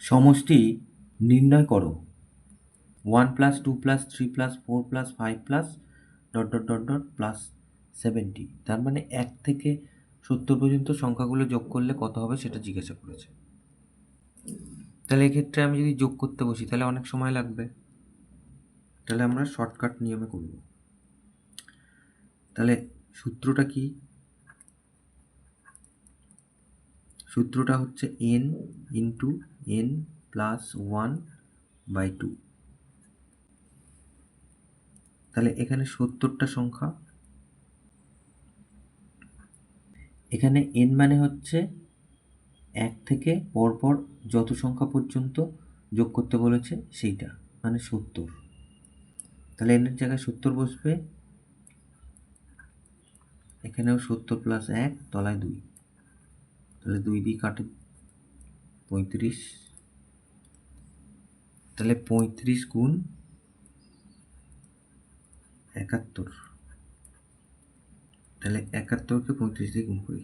সমষ্টি নির্ণয় করো। 1 + 2 + 3 + 4 + 5 + ... +70। তার মানে 1 থেকে 70 পর্যন্ত সংখ্যাগুলো যোগ করলে কত হবে সেটা জিজ্ঞাসা করেছে। তাহলে এক্ষেত্রে আমি যদি যোগ করতে বসি তাহলে অনেক সময় লাগবে। তাহলে আমরা শর্টকাট নিয়মে করব। তাহলে সূত্রটা কি? সূত্রটা হচ্ছে n × n + 1/2। তাহলে এখানে 70টা সংখ্যা, এখানে n মানে হচ্ছে 1 থেকে পরপর যত সংখ্যা পর্যন্ত যোগ করতে বলেছে সেইটা, মানে 70। তাহলে n এর জায়গায় 70 বসবে, এখানেও 70 + 1 তলায় 2। তাহলে 2 দিয়ে কাটে 35। তাহলে 35 × 71। তাহলে 71কে 35 দিয়ে গুণ করি।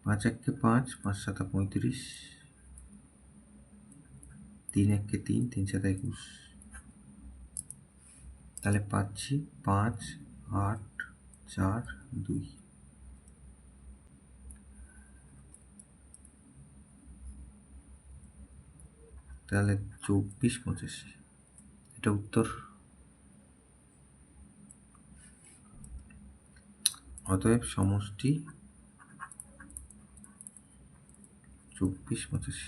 5 × 1 = 5, 5 × 7 = 35, 3 × 1 = 3, 3 × 7 = 21। তাহলে পাচ্ছি 5, 8, 4, 2। তাহলে 24, 85। এটা উত্তর। অতএব সমষ্টি 24, 85।